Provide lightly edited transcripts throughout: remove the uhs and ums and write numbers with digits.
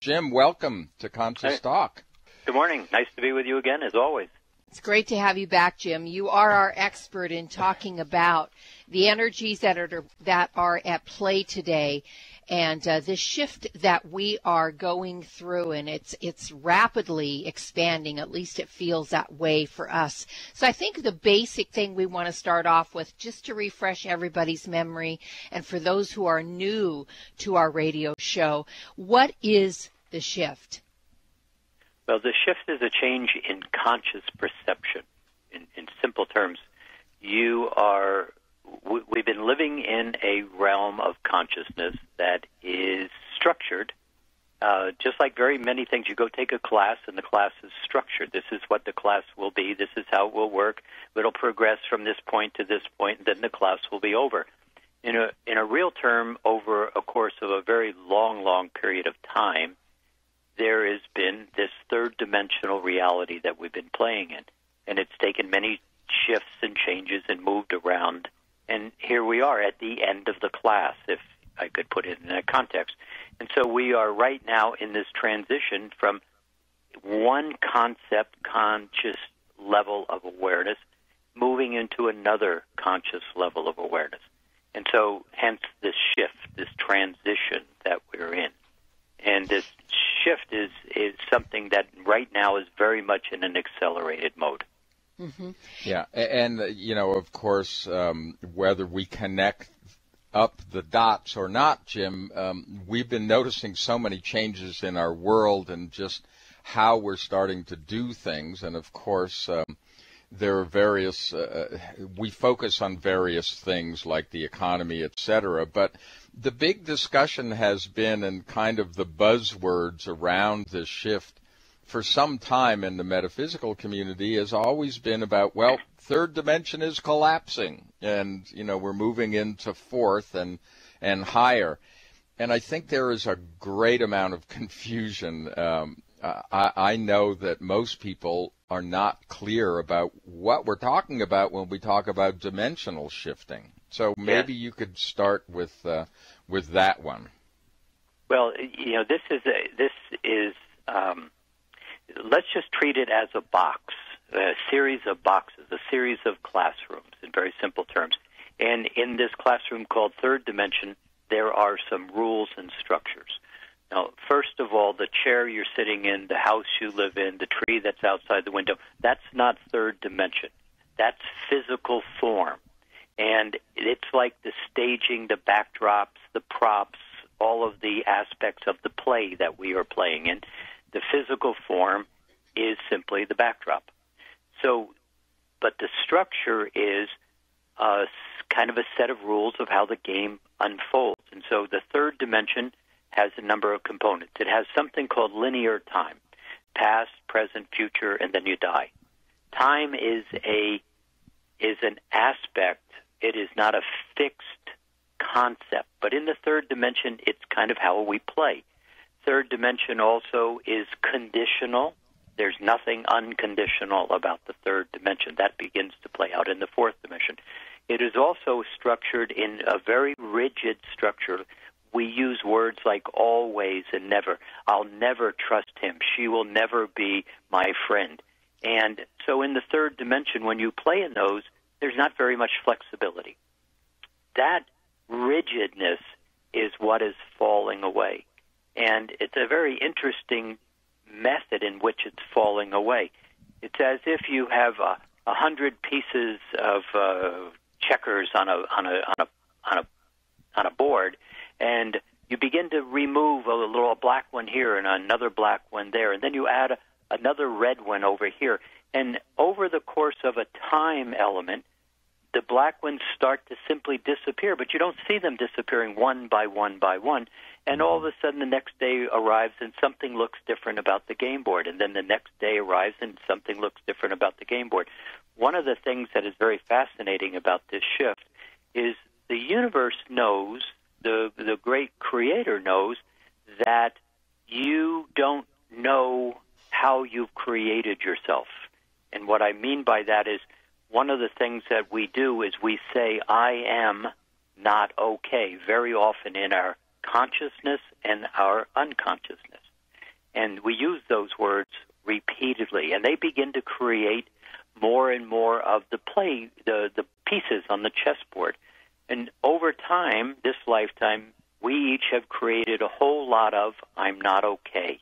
Jim, welcome to Conscious Talk. Good morning. Nice to be with you again, as always. It's great to have you back, Jim. You are our expert in talking about the energies that are at play today, and the shift that we are going through, and it's rapidly expanding. At least it feels that way for us. So I think the basic thing we want to start off with, just to refresh everybody's memory, and for those who are new to our radio show, what is the shift? Well, the shift is a change in conscious perception. In simple terms, we've been living in a realm of consciousness that is structured, just like very many things. You go take a class, and the class is structured. This is what the class will be. This is how it will work. It'll progress from this point to this point, and then the class will be over. In a real term, over a course of a very long period of time, there has been this third-dimensional reality that we've been playing in, and it's taken many shifts and changes and moved around, and here we are at the end of the class, if I could put it in that context. And so we are right now in this transition from one concept, conscious level of awareness, moving into another conscious level of awareness. And so hence this shift, this transition that we're in. And this shift is something that right now is very much in an accelerated mode. Mm-hmm. Yeah, and, of course, whether we connect up the dots or not, Jim, we've been noticing so many changes in our world and just how we're starting to do things. And, of course, there are various, we focus on various things like the economy, et cetera, but the big discussion has been, and kind of the buzzwords around this shift for some time in the metaphysical community has always been about, well, third dimension is collapsing, and, we're moving into fourth and higher. And I think there is a great amount of confusion. I know that most people are not clear about what we're talking about when we talk about dimensional shifting. So maybe you could start with that one. Well, this is let's just treat it as a box, a series of boxes, a series of classrooms in very simple terms. And in this classroom called Third Dimension, there are some rules and structures. Now, first of all, the chair you're sitting in, the house you live in, the tree that's outside the window, that's not third dimension. That's physical form. And it's like the staging, the backdrops, the props, all of the aspects of the play that we are playing in. The physical form is simply the backdrop. So, but the structure is kind of a set of rules of how the game unfolds. And so the third dimension has a number of components. It has something called linear time, past, present, future, and then you die. Time is an aspect. It is not a fixed concept. But in the third dimension, it's kind of how we play. Third dimension also is conditional. There's nothing unconditional about the third dimension. That begins to play out in the fourth dimension. It is also structured in a very rigid structure. We use words like always and never. I'll never trust him. She will never be my friend. And so in the third dimension, when you play in those, there's not very much flexibility. That rigidness is what is falling away. And it's a very interesting method in which it's falling away. It's as if you have 100 pieces of checkers on a board, and you begin to remove a black one here and another black one there, and then you add another red one over here. And over the course of a time element, the black ones start to simply disappear, but you don't see them disappearing one by one by one. And all of a sudden the next day arrives and something looks different about the game board. And then the next day arrives and something looks different about the game board. One of the things that is very fascinating about this shift is the universe knows, the great creator knows, that you don't know how you've created yourself. And what I mean by that is one of the things that we do is we say, I am not okay, very often in our consciousness and our unconsciousness. And we use those words repeatedly, and they begin to create more and more of the pieces on the chessboard. And over time, this lifetime, we each have created a whole lot of I'm not okay.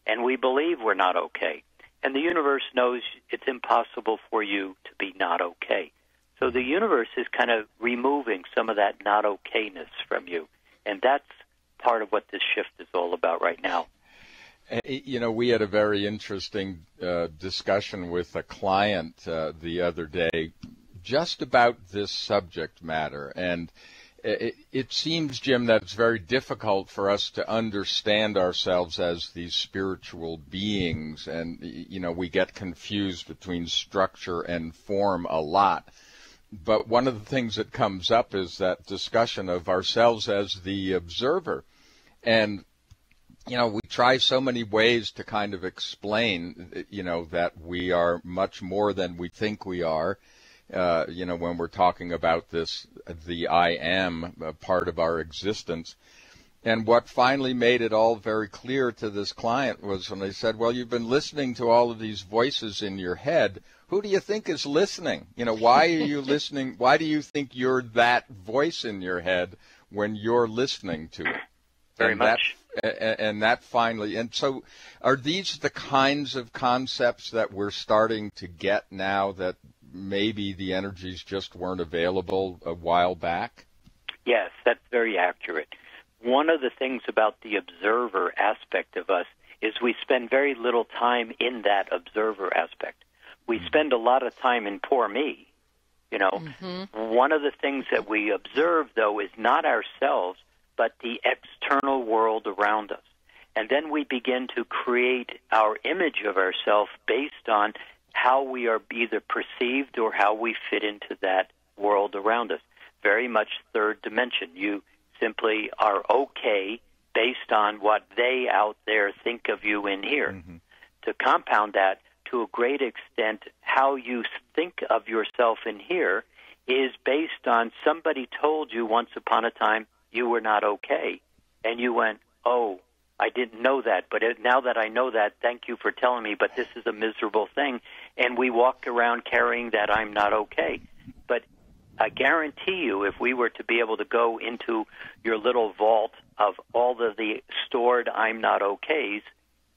And we believe we're not okay. And the universe knows it's impossible for you to be not okay. So the universe is kind of removing some of that not okayness from you. And that's part of what this shift is all about right now. You know, we had a very interesting discussion with a client the other day just about this subject matter. And it seems, Jim, that it's very difficult for us to understand ourselves as these spiritual beings. And, you know, we get confused between structure and form a lot. But one of the things that comes up is that discussion of ourselves as the observer. And, you know, we try so many ways to kind of explain, you know, that we are much more than we think we are. You know, when we're talking about this, the I am part of our existence. And what finally made it all very clear to this client was when they said, well, you've been listening to all of these voices in your head. Who do you think is listening? You know, why are you listening? Why do you think you're that voice in your head when you're listening to it? Very much. And that finally, and so are these the kinds of concepts that we're starting to get now that maybe the energies just weren't available a while back? Yes, that's very accurate. One of the things about the observer aspect of us is we spend very little time in that observer aspect. We spend a lot of time in poor me, you know. Mm-hmm. One of the things that we observe, though, is not ourselves, but the external world around us. And then we begin to create our image of ourselves based on how we are either perceived or how we fit into that world around us. Very much third dimension. You simply are okay based on what they out there think of you in here. Mm-hmm. To compound that, to a great extent, how you think of yourself in here is based on somebody told you once upon a time you were not okay. And you went, oh, I didn't know that, but now that I know that, thank you for telling me, but this is a miserable thing. And we walked around carrying that I'm not okay. But I guarantee you, if we were to be able to go into your little vault of all of the stored I'm not okays,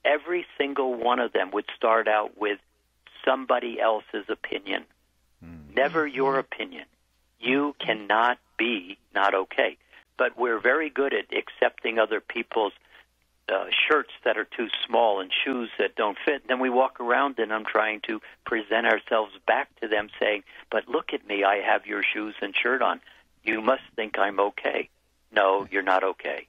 every single one of them would start out with somebody else's opinion. Never your opinion. You cannot be not okay. But we're very good at accepting other people's shirts that are too small and shoes that don't fit. Then we walk around and I'm trying to present ourselves back to them saying, but look at me, I have your shoes and shirt on. You must think I'm okay. No, you're not okay.